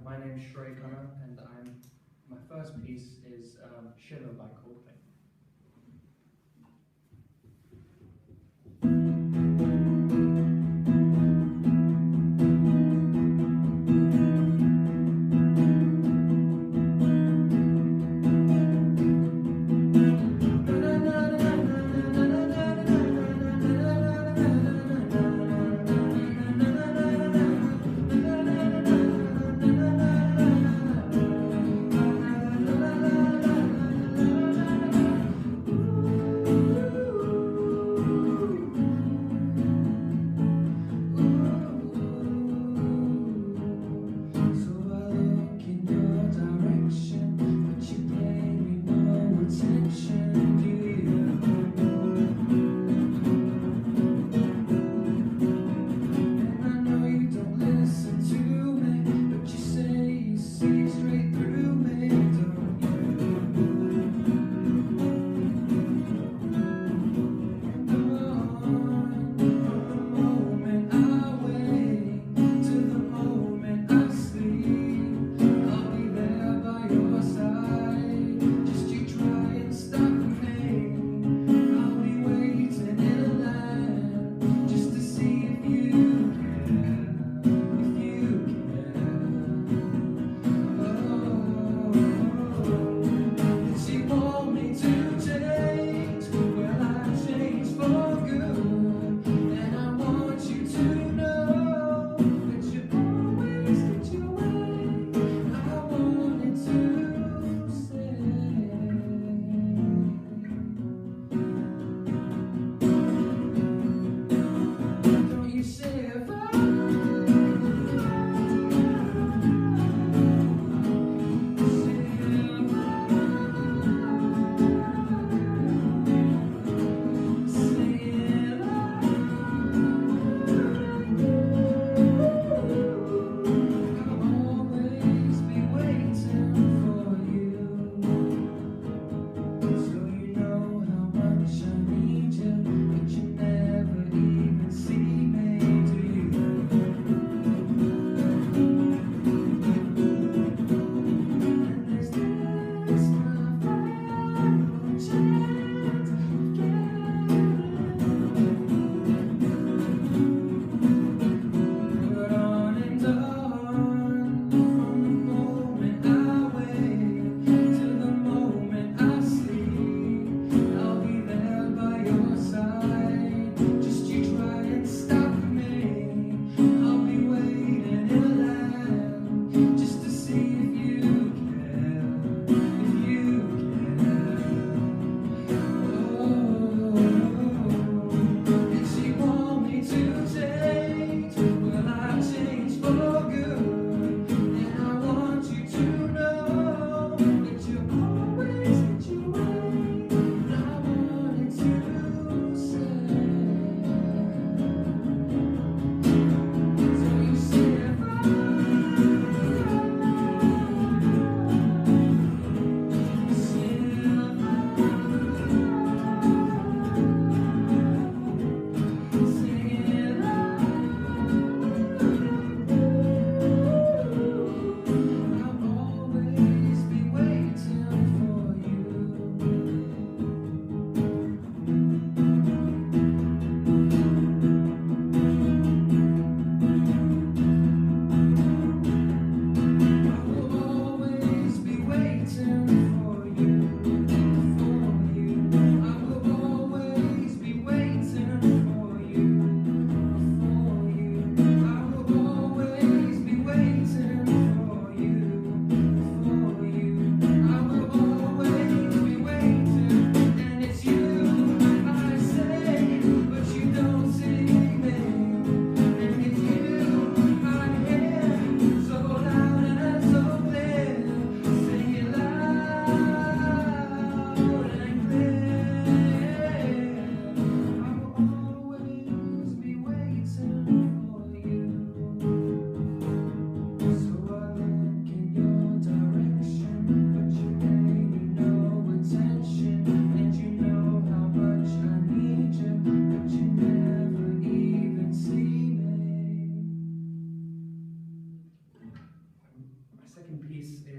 My name's Shrey Khanna, and my first piece is Shiver by Coldplay.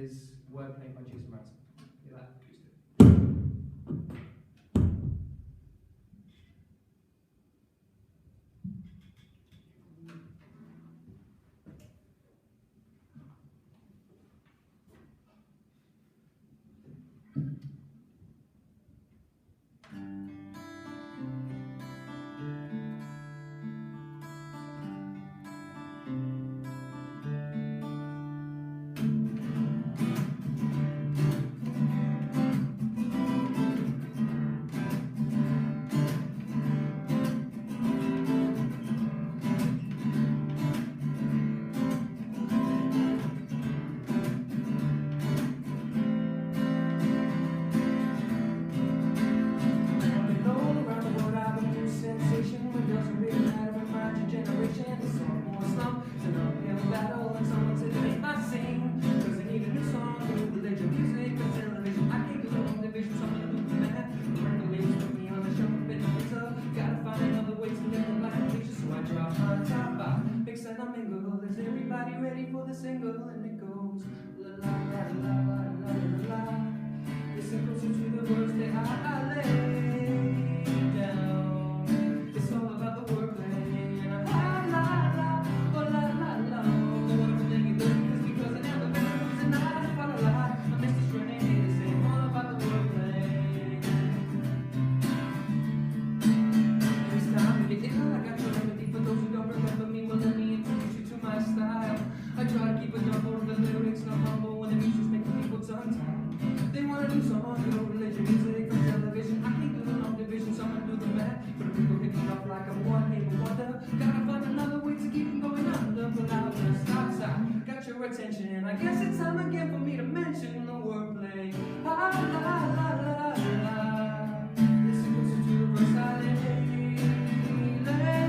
is Wordplay by Jason Ransom. Hear that? Please do. Is everybody ready for the single? And it goes la la la la la la la la. Listen closer to the words that I lay down. It's all about the wordplay and la la la, oh la la la. The wonderful thing it does is because I never been losing I fall a lot. I miss the strain, it's all about the wordplay. It's time to get ill. I got your empathy for those who don't remember me. Well, let me introduce you to my style. I try to keep a number of the lyrics, not humble when the music's making people tongue-tied. They want a new song, no religion, music from television. I can't do the long division, so I'm gonna do the math. But people pick it up like I'm one hit wonder. Gotta find another way to keep them going under. But louder, stop, got your attention. I guess it's time again for me to mention the wordplay. La la la la la. Listen closer to the verse I lay down.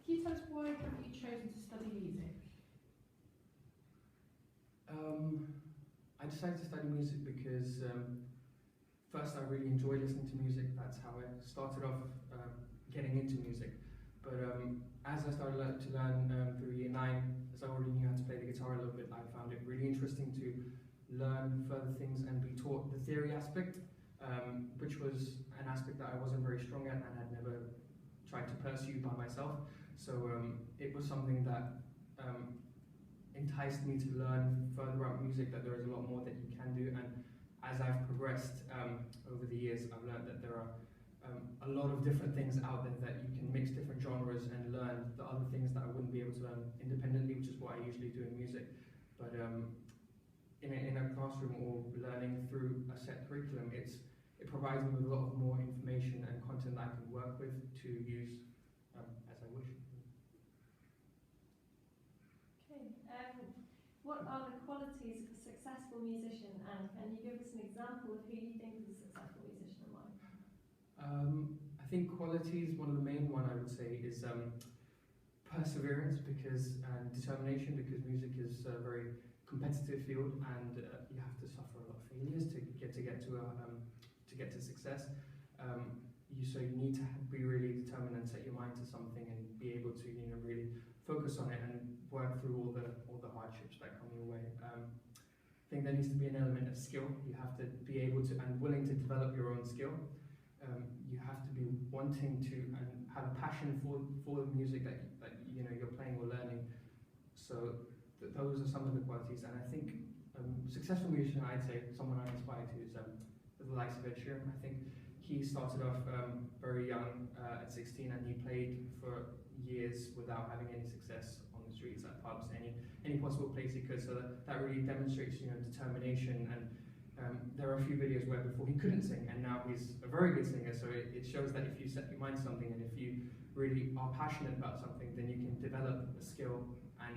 Can you tell us why have you chosen to study music? I decided to study music because first I really enjoy listening to music. That's how I started off getting into music. But as I started to learn through year 9, as I already knew how to play the guitar a little bit, I found it really interesting to learn further things and be taught the theory aspect, which was an aspect that I wasn't very strong at and had never tried to pursue by myself. So it was something that enticed me to learn further about music, that there is a lot more that you can do. And as I've progressed over the years, I've learned that there are a lot of different things out there that you can mix different genres and learn the other things that I wouldn't be able to learn independently, which is what I usually do in music. But in a classroom or learning through a set curriculum, it provides me with a lot of more information and content that I can work with to use as I wish. Okay. What are the qualities of a successful musician, and can you give us an example of who you think is a successful musician and why? I think qualities, one of the main one I would say is perseverance and determination, because music is a very competitive field and you have to suffer a lot of failures to get to success. So you need to be really determined and set your mind to something and be able to really focus on it and work through all the hardships that come your way. I think there needs to be an element of skill. You have to be able to and willing to develop your own skill. You have to be wanting to and have a passion for the music that you're playing or learning. So those are some of the qualities. And I think successful musician, I'd say someone I aspire to is the likes of Ed Sheeran. I think he started off very young at 16, and he played for years without having any success on the streets, at pubs, any possible place he could. So that really demonstrates determination. And there are a few videos where before he couldn't sing, and now he's a very good singer. So it shows that if you set your mind to something, and if you really are passionate about something, then you can develop a skill and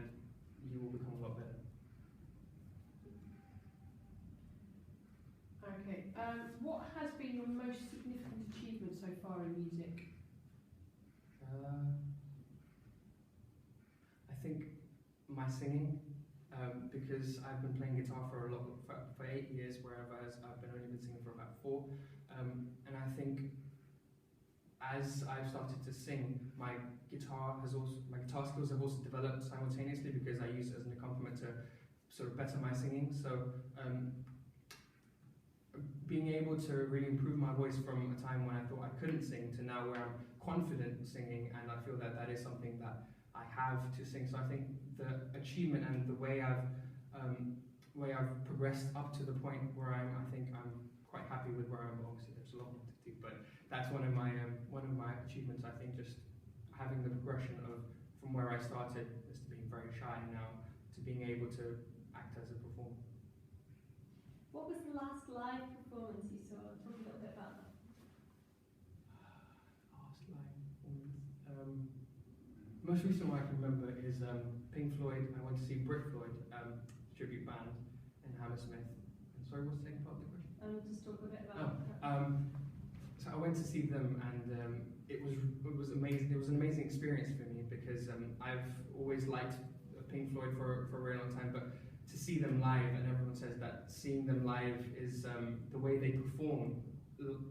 you will become a lot better. Okay. What has been your most significant achievement so far in music? I think my singing, because I've been playing guitar for 8 years, whereas I've only been singing for about 4. And I think as I've started to sing, my guitar skills have also developed simultaneously, because I use it as an accompaniment to sort of better my singing. So being able to really improve my voice from a time when I thought I couldn't sing to now where I'm confident singing, and I feel that that is something that I have to sing. So I think the achievement and the way I've progressed up to the point where I think I'm quite happy with where I'm. Obviously, there's a lot more to do, but that's one of my achievements. I think just having the progression of from where I started as to being very shy now to being able to act as a performer. What was the last live performance you saw? Talk a little bit about that. Last live performance. Most recent one I can remember is Pink Floyd. I went to see Brit Floyd tribute band in Hammersmith. And sorry, what's the second part of the question? Just talk a bit about that. So I went to see them, and it was amazing. It was an amazing experience for me, because I've always liked Pink Floyd for a very long time, but to see them live, and everyone says that seeing them live is the way they perform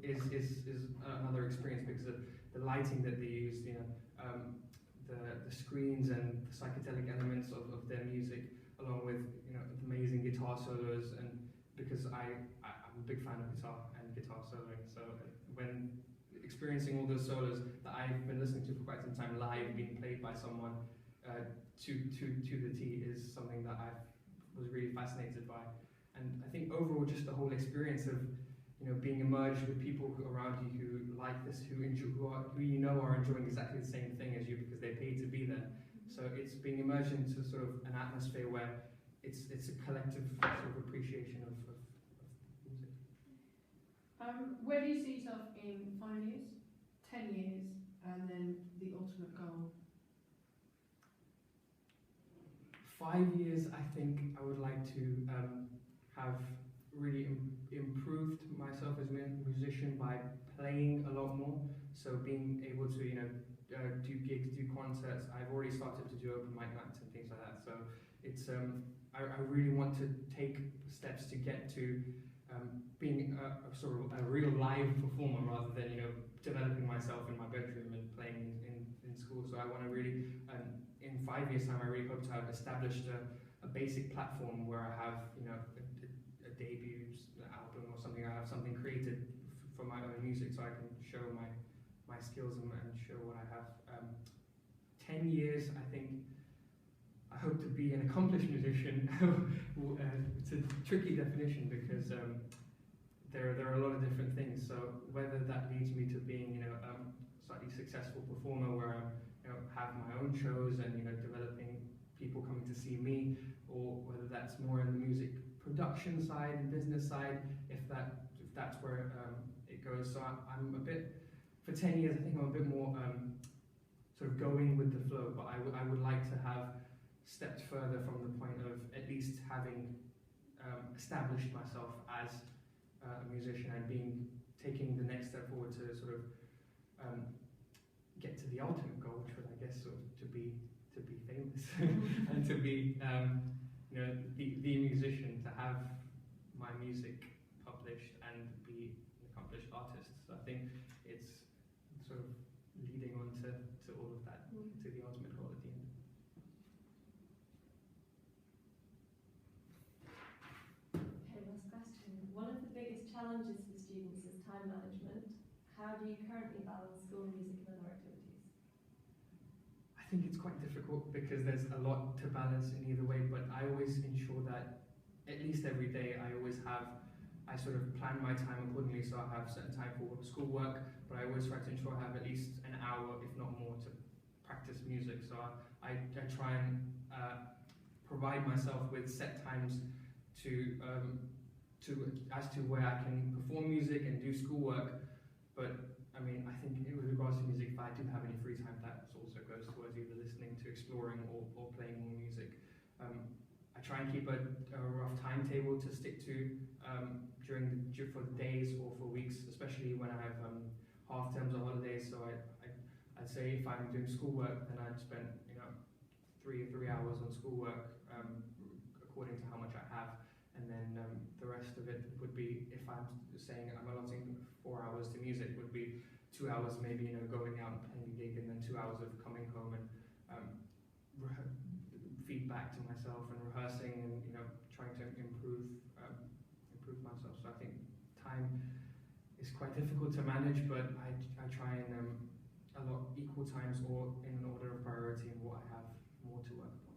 is another experience, because of the lighting that they use, the screens and the psychedelic elements of their music, along with amazing guitar solos. And because I'm a big fan of guitar and guitar soloing, so when experiencing all those solos that I've been listening to for quite some time live being played by someone to the T is something that I was really fascinated by. And I think overall just the whole experience of being immersed with people around you who like this, who are enjoying exactly the same thing as you, because they paid to be there. So it's being immersed into sort of an atmosphere where it's a collective sort of appreciation of music. Where do you see yourself in 5 years, 10 years, and then the ultimate goal? 5 years, I think I would like to have really improved myself as a musician by playing a lot more. So being able to, do gigs, do concerts. I've already started to do open mic nights and things like that. So it's I really want to take steps to get to being a sort of a real live performer, rather than developing myself in my bedroom and playing in school. So I want to really, in 5 years' time, I really hope to have established a basic platform where I have, you know, a debut album or something. I have something created for my own music, so I can show my skills and show what I have. 10 years, I think. I hope to be an accomplished musician. It's a tricky definition because there are a lot of different things. So whether that leads me to being, you know, slightly successful performer where I, you know, have my own shows and, you know, developing people coming to see me, or whether that's more in the music production side and business side, if that's where it goes. So I'm a bit, for 10 years, I think I'm a bit more sort of going with the flow. But I would like to have stepped further from the point of at least having established myself as a musician and taking the next step forward to sort of get to the ultimate goal, which was, I guess, sort of to be famous and to be you know, the musician, to have my music published and be an accomplished artist. So I think it's sort of leading on to all of that, to the ultimate goal at the end. Okay, last question. One of the biggest challenges for students is time management. How do you currently balance school, music and other activities? I think it's quite difficult because there's a lot to balance in either way, but I always ensure that at least every day I sort of plan my time accordingly, so I have certain time for schoolwork, but I always try to ensure I have at least an hour, if not more, to practice music. So I try and provide myself with set times as to where I can perform music and do schoolwork. But I mean, I think with regards to music, if I do have any free time, that also goes towards either listening to, exploring, or playing more music. I try and keep a rough timetable to stick to for the days or for weeks, especially when I have half terms or holidays. So I'd say if I'm doing schoolwork, then I'd spend, you know, three hours on schoolwork according to how much I have, and then the rest of it would be, if I'm saying I'm allotting 4 hours to music, would be 2 hours maybe, you know, going out and playing a gig, and then 2 hours of coming home and feedback to myself and rehearsing and, you know, trying to improve myself. So I think time is quite difficult to manage, but I try and allot equal times or in an order of priority in what I have more to work on.